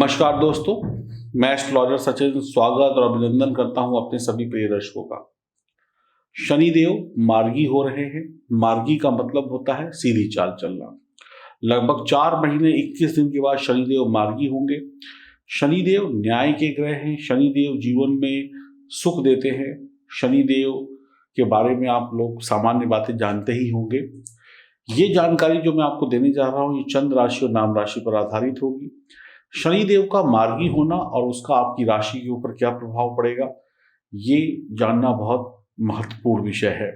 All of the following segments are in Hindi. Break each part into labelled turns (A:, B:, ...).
A: नमस्कार दोस्तों, मैं एस्ट्रोलॉजर सचिन स्वागत और अभिनंदन करता हूं अपने सभी प्रिय दर्शकों का। शनिदेव मार्गी हो रहे हैं। मार्गी का मतलब होता है सीधी चाल चलना। लगभग 4 महीने 21 दिन के बाद शनिदेव मार्गी होंगे। शनिदेव न्याय के ग्रह हैं। शनिदेव जीवन में सुख देते हैं। शनिदेव के बारे में आप लोग सामान्य बातें जानते ही होंगे। ये जानकारी जो मैं आपको देने जा रहा हूँ ये चंद्र राशि और नाम राशि पर आधारित होगी। शनिदेव का मार्गी होना और उसका आपकी राशि के ऊपर क्या प्रभाव पड़ेगा, ये जानना बहुत महत्वपूर्ण विषय है।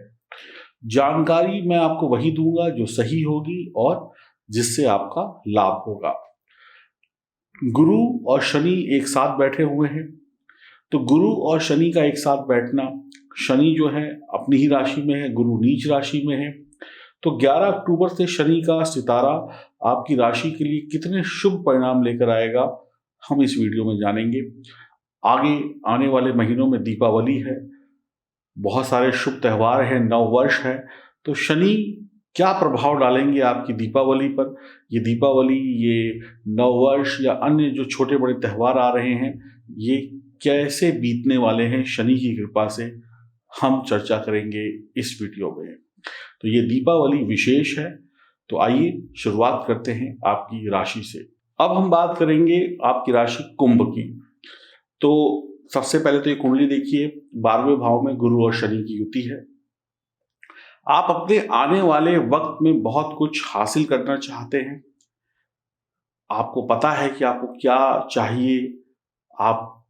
A: जानकारी मैं आपको वही दूंगा जो सही होगी और जिससे आपका लाभ होगा। गुरु और शनि एक साथ बैठे हुए हैं, तो गुरु और शनि का एक साथ बैठना, शनि जो है अपनी ही राशि में है, गुरु नीच राशि में है, तो 11 अक्टूबर से शनि का सितारा आपकी राशि के लिए कितने शुभ परिणाम लेकर आएगा हम इस वीडियो में जानेंगे। आगे आने वाले महीनों में दीपावली है, बहुत सारे शुभ त्यौहार हैं, नव वर्ष है, तो शनि क्या प्रभाव डालेंगे आपकी दीपावली पर। ये दीपावली, ये नव वर्ष या अन्य जो छोटे बड़े त्यौहार आ रहे हैं, ये कैसे बीतने वाले हैं शनि की कृपा से, हम चर्चा करेंगे इस वीडियो में। तो ये दीपावली विशेष है, तो आइए शुरुआत करते हैं आपकी राशि से। अब हम बात करेंगे आपकी राशि कुंभ की। तो सबसे पहले तो ये कुंडली देखिए, 12वें भाव में गुरु और शनि की युति है। आप अपने आने वाले वक्त में बहुत कुछ हासिल करना चाहते हैं। आपको पता है कि आपको क्या चाहिए, आप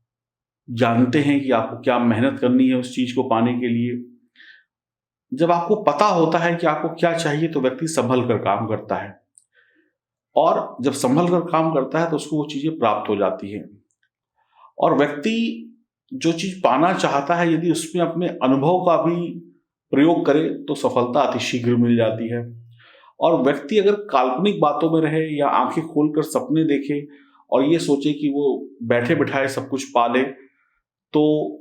A: जानते हैं कि आपको क्या मेहनत करनी है उस चीज को पाने के लिए। जब आपको पता होता है कि आपको क्या चाहिए तो व्यक्ति संभल कर काम करता है, और जब संभल कर काम करता है तो उसको वो चीजें प्राप्त हो जाती हैं। और व्यक्ति जो चीज पाना चाहता है, यदि उसमें अपने अनुभव का भी प्रयोग करे तो सफलता अतिशीघ्र मिल जाती है। और व्यक्ति अगर काल्पनिक बातों में रहे या आंखें खोलकर सपने देखे और ये सोचे कि वो बैठे बिठाए सब कुछ पा ले, तो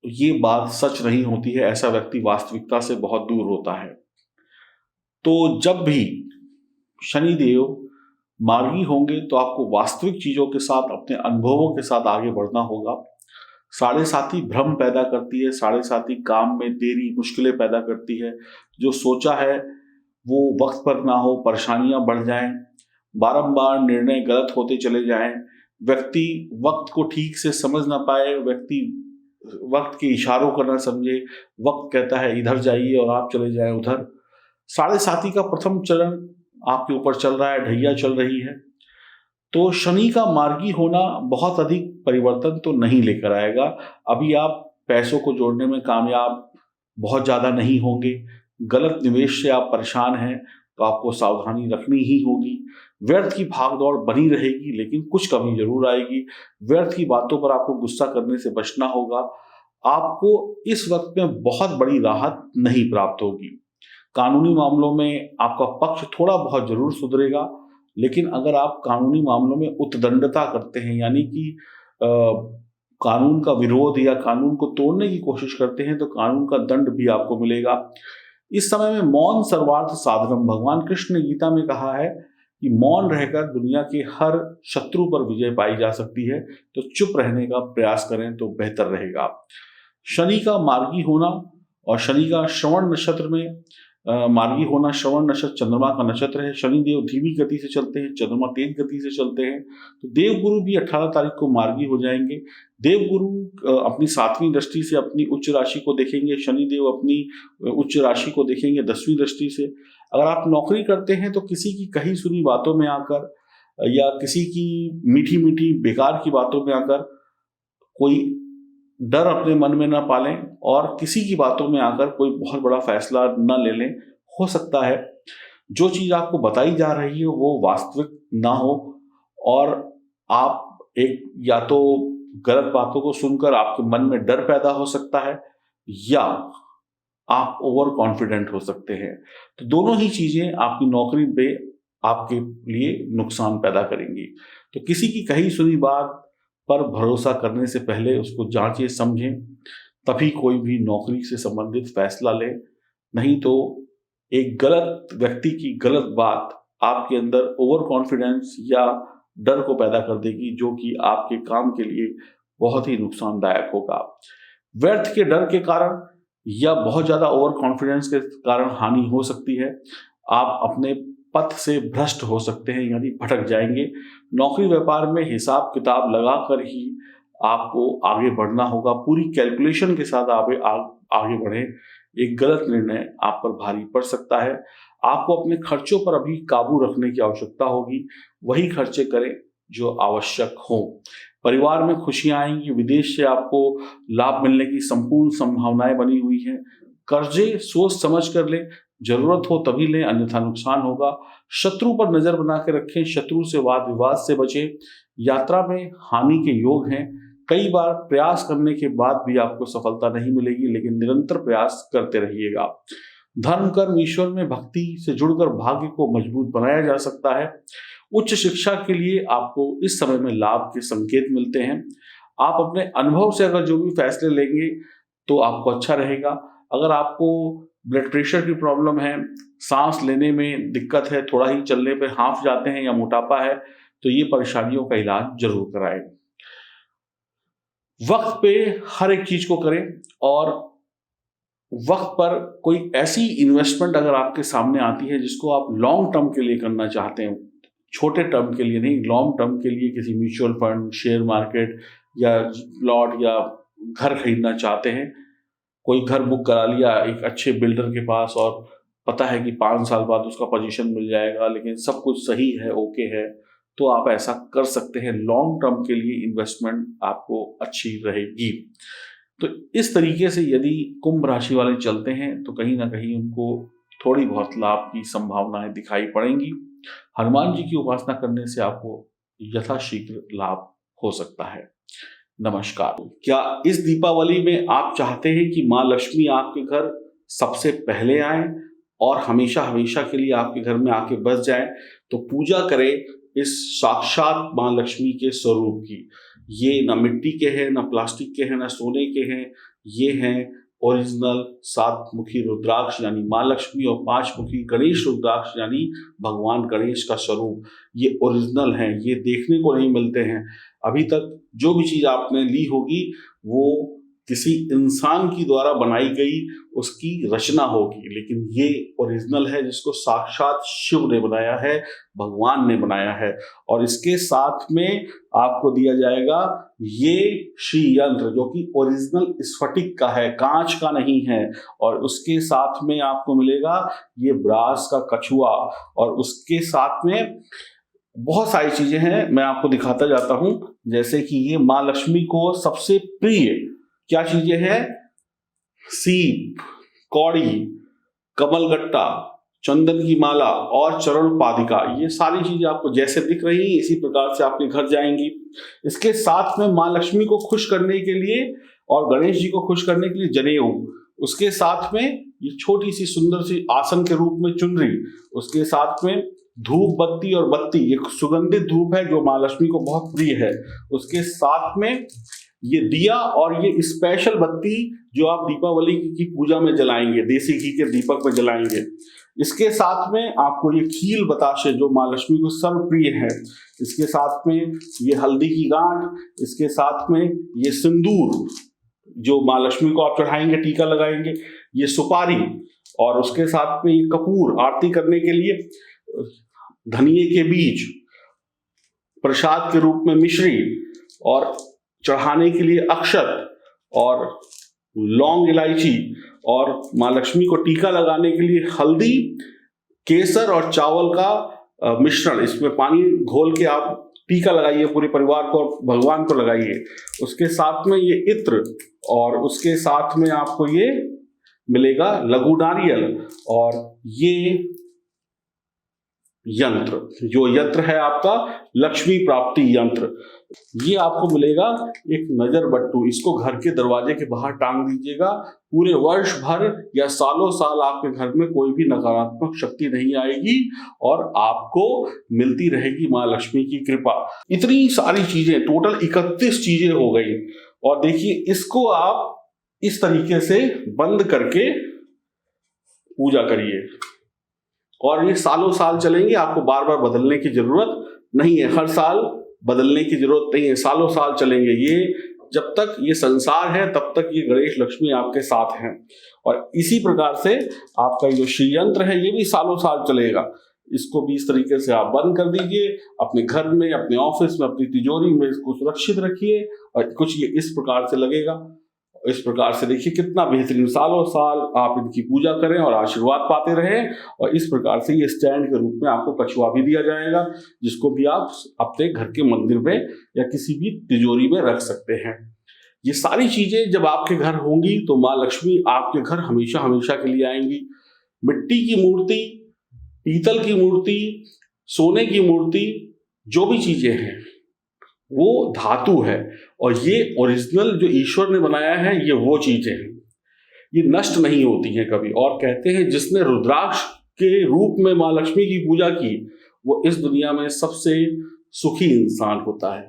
A: ये बात सच नहीं होती है। ऐसा व्यक्ति वास्तविकता से बहुत दूर होता है। तो जब भी शनिदेव मार्गी होंगे तो आपको वास्तविक चीजों के साथ, अपने अनुभवों के साथ आगे बढ़ना होगा। साढ़े साथी भ्रम पैदा करती है, साढ़े साथी काम में देरी, मुश्किलें पैदा करती है। जो सोचा है वो वक्त पर ना हो, परेशानियां बढ़ जाएं, बारंबार निर्णय गलत होते चले जाएं, व्यक्ति वक्त को ठीक से समझ ना पाए, व्यक्ति वक्त के इशारों का ना समझे, वक्त कहता है इधर जाइए और आप चले जाएं उधर। साढ़े साथी का प्रथम चरण आपके ऊपर चल रहा है, ढैया चल रही है। तो शनि का मार्गी होना बहुत अधिक परिवर्तन तो नहीं लेकर आएगा। अभी आप पैसों को जोड़ने में कामयाब बहुत ज्यादा नहीं होंगे। गलत निवेश से आप परेशान हैं तो आपको सावधानी रखनी ही होगी। व्यर्थ की भागदौड़ बनी रहेगी, लेकिन कुछ कमी जरूर आएगी। व्यर्थ की बातों पर आपको गुस्सा करने से बचना होगा। आपको इस वक्त में बहुत बड़ी राहत नहीं प्राप्त होगी। कानूनी मामलों में आपका पक्ष थोड़ा बहुत जरूर सुधरेगा, लेकिन अगर आप कानूनी मामलों में उद्दंडता करते हैं, यानी कि कानून का विरोध या कानून को तोड़ने की कोशिश करते हैं, तो कानून का दंड भी आपको मिलेगा। इस समय में मौन सर्वार्थ साधनम, भगवान कृष्ण ने गीता में कहा है कि मौन रहकर दुनिया के हर शत्रु पर विजय पाई जा सकती है। तो चुप रहने का प्रयास करें तो बेहतर रहेगा। शनि का मार्गी होना और शनि का श्रवण नक्षत्र में मार्गी होना, श्रवण नक्षत्र चंद्रमा का नक्षत्र है। शनिदेव धीमी गति से चलते हैं, चंद्रमा तेज गति से चलते हैं। तो देवगुरु भी 18 तारीख को मार्गी हो जाएंगे। देवगुरु अपनी 7वीं दृष्टि से अपनी उच्च राशि को देखेंगे, शनिदेव अपनी उच्च राशि को देखेंगे 10वीं दृष्टि से। अगर आप नौकरी करते हैं तो किसी की कही सुनी बातों में आकर या किसी की मीठी मीठी बेकार की बातों में आकर कोई डर अपने मन में ना पालें और किसी की बातों में आकर कोई बहुत बड़ा फैसला न ले लें। हो सकता है जो चीज आपको बताई जा रही है वो वास्तविक ना हो और आप एक या तो गलत बातों को सुनकर आपके मन में डर पैदा हो सकता है या आप ओवर कॉन्फिडेंट हो सकते हैं। तो दोनों ही चीजें आपकी नौकरी पे आपके लिए नुकसान पैदा करेंगी। तो किसी की कही सुनी बात पर भरोसा करने से पहले उसको जांचें समझें, तभी कोई भी नौकरी से संबंधित फैसला ले। नहीं तो एक गलत व्यक्ति की गलत बात आपके अंदर ओवर कॉन्फिडेंस या डर को पैदा कर देगी, जो कि आपके काम के लिए बहुत ही नुकसानदायक होगा। व्यर्थ के डर के कारण या बहुत ज्यादा ओवर कॉन्फिडेंस के कारण हानि हो सकती है। आप अपने पथ से भ्रष्ट हो सकते हैं, यानी भटक जाएंगे। नौकरी व्यापार में हिसाब किताब लगाकर ही आपको आगे बढ़ना होगा। पूरी कैलकुलेशन के साथ आगे बढ़े। एक गलत निर्णय आप पर भारी पड़ सकता है। आपको अपने खर्चों पर अभी काबू रखने की आवश्यकता होगी। वही खर्चे करें जो आवश्यक हो। परिवार में खुशियां आएंगी। विदेश से आपको लाभ मिलने की संपूर्ण संभावनाएं बनी हुई हैं। कर्जे सोच समझ कर लें, जरूरत हो तभी लें, अन्यथा नुकसान होगा। शत्रु पर नजर बना के रखें, शत्रु से वाद विवाद से बचें। यात्रा में हानि के योग हैं। कई बार प्रयास करने के बाद भी आपको सफलता नहीं मिलेगी, लेकिन निरंतर प्रयास करते रहिएगा। धर्म कर्म ईश्वर में भक्ति से जुड़कर भाग्य को मजबूत बनाया जा सकता है। उच्च शिक्षा के लिए आपको इस समय में लाभ के संकेत मिलते हैं। आप अपने अनुभव से अगर जो भी फैसले लेंगे तो आपको अच्छा रहेगा। अगर आपको ब्लड प्रेशर की प्रॉब्लम है, सांस लेने में दिक्कत है, थोड़ा ही चलने पे हांफ जाते हैं या मोटापा है, तो ये परेशानियों का इलाज जरूर कराएं। वक्त पे हर एक चीज को करें और वक्त पर कोई ऐसी इन्वेस्टमेंट अगर आपके सामने आती है जिसको आप लॉन्ग टर्म के लिए करना चाहते हैं, छोटे टर्म के लिए नहीं, लॉन्ग टर्म के लिए किसी म्यूचुअल फंड, शेयर मार्केट या प्लॉट या घर खरीदना चाहते हैं, कोई घर बुक करा लिया एक अच्छे बिल्डर के पास और पता है कि 5 साल बाद उसका पोजीशन मिल जाएगा, लेकिन सब कुछ सही है, ओके है, तो आप ऐसा कर सकते हैं। लॉन्ग टर्म के लिए इन्वेस्टमेंट आपको अच्छी रहेगी। तो इस तरीके से यदि कुंभ राशि वाले चलते हैं तो कहीं ना कहीं उनको थोड़ी बहुत लाभ की संभावनाएं दिखाई पड़ेंगी। हनुमान जी की उपासना करने से आपको यथाशीघ्र लाभ हो सकता है। नमस्कार। क्या इस दीपावली में आप चाहते हैं कि माँ लक्ष्मी आपके घर सबसे पहले आए और हमेशा हमेशा के लिए आपके घर में आके बस जाए? तो पूजा करें इस साक्षात माँ लक्ष्मी के स्वरूप की। ये ना मिट्टी के हैं, ना प्लास्टिक के हैं, ना सोने के हैं। ये हैं ओरिजिनल 7 मुखी रुद्राक्ष यानी माँ लक्ष्मी और 5 मुखी गणेश रुद्राक्ष यानी भगवान गणेश का स्वरूप। ये ओरिजिनल हैं, ये देखने को नहीं मिलते हैं। अभी तक जो भी चीज आपने ली होगी वो किसी इंसान की द्वारा बनाई गई उसकी रचना होगी, लेकिन ये ओरिजिनल है जिसको साक्षात शिव ने बनाया है, भगवान ने बनाया है। और इसके साथ में आपको दिया जाएगा ये श्री यंत्र जो कि ओरिजिनल स्फटिक का है, कांच का नहीं है। और उसके साथ में आपको मिलेगा ये ब्रास का कछुआ, और उसके साथ में बहुत सारी चीजें हैं, मैं आपको दिखाता जाता हूं। जैसे कि ये माँ लक्ष्मी को सबसे प्रिय क्या चीजें हैं? सीप, कौड़ी, कमलगट्टा, चंदन की माला और चरण पादिका। ये सारी चीजें आपको जैसे दिख रही हैं इसी प्रकार से आपके घर जाएंगी। इसके साथ में माँ लक्ष्मी को खुश करने के लिए और गणेश जी को खुश करने के लिए जनेऊ, उसके साथ में ये छोटी सी सुंदर सी आसन के रूप में चुनरी, उसके साथ में धूप बत्ती और बत्ती, एक सुगंधित धूप है जो माँ लक्ष्मी को बहुत प्रिय है। उसके साथ में ये दिया और ये स्पेशल बत्ती जो आप दीपावली की पूजा में जलाएंगे, देसी घी के दीपक में जलाएंगे। इसके साथ में आपको ये खील बताशे जो माँ लक्ष्मी को सर्वप्रिय है। इसके साथ में ये हल्दी की गांठ, इसके साथ में ये सिंदूर जो माँ लक्ष्मी को आप चढ़ाएंगे, टीका लगाएंगे, ये सुपारी, और उसके साथ में ये कपूर आरती करने के लिए, धनिये के बीज, प्रसाद के रूप में मिश्री, और चढ़ाने के लिए अक्षत और लौंग इलायची, और माँ लक्ष्मी को टीका लगाने के लिए हल्दी, केसर और चावल का मिश्रण, इसमें पानी घोल के आप टीका लगाइए, पूरे परिवार को और भगवान को लगाइए। उसके साथ में ये इत्र, और उसके साथ में आपको ये मिलेगा लघु नारियल, और ये यंत्र, जो यंत्र है आपका लक्ष्मी प्राप्ति यंत्र, ये आपको मिलेगा एक नजर बट्टू। इसको घर के दरवाजे के बाहर टांग दीजिएगा। पूरे वर्ष भर या सालों साल आपके घर में कोई भी नकारात्मक शक्ति नहीं आएगी और आपको मिलती रहेगी माँ लक्ष्मी की कृपा। इतनी सारी चीजें, टोटल 31 चीजें हो गई। और देखिए, इसको आप इस तरीके से बंद करके पूजा करिए और ये सालों साल चलेंगे, आपको बार बार बदलने की जरूरत नहीं है, हर साल बदलने की जरूरत नहीं है, सालों साल चलेंगे ये। जब तक ये संसार है तब तक ये गणेश लक्ष्मी आपके साथ हैं। और इसी प्रकार से आपका जो श्री यंत्र है ये भी सालों साल चलेगा। इसको भी इस तरीके से आप बंद कर दीजिए, अपने घर में, अपने ऑफिस में, अपनी तिजोरी में इसको सुरक्षित रखिए और कुछ ये इस प्रकार से लगेगा। इस प्रकार से देखिए कितना बेहतरीन, सालों साल आप इनकी पूजा करें और आशीर्वाद पाते रहें। और इस प्रकार से ये स्टैंड के रूप में आपको कछुआ भी दिया जाएगा, जिसको भी आप अपने घर के मंदिर में या किसी भी तिजोरी में रख सकते हैं। ये सारी चीजें जब आपके घर होंगी तो माँ लक्ष्मी आपके घर हमेशा हमेशा के लिए आएंगी। मिट्टी की मूर्ति, पीतल की मूर्ति, सोने की मूर्ति, जो भी चीजें हैं वो धातु है और ये ओरिजिनल जो ईश्वर ने बनाया है ये वो चीजें हैं, ये नष्ट नहीं होती हैं कभी। और कहते हैं जिसने रुद्राक्ष के रूप में माँ लक्ष्मी की पूजा की वो इस दुनिया में सबसे सुखी इंसान होता है।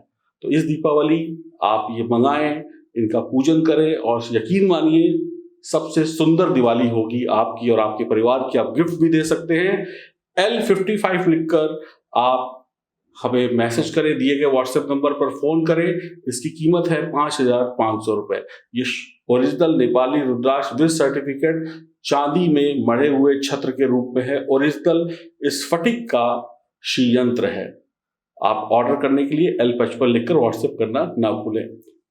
A: तो इस दीपावली आप ये मंगाएं, इनका पूजन करें और यकीन मानिए सबसे सुंदर दिवाली होगी आपकी और आपके परिवार की। आप गिफ्ट भी दे सकते हैं। L55 लिखकर आप हमें मैसेज करें, दिए गए व्हाट्सएप नंबर पर फोन करें। इसकी कीमत है 5,500 रुपए। ये original Nepali rudraksha with certificate चांदी में मढ़े हुए छत्र के रूप में है। ओरिजिनल स्फटिक का श्री यंत्र है। आप ऑर्डर करने के लिए L55 लिखकर व्हाट्सएप करना ना भूलें।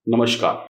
A: नमस्कार।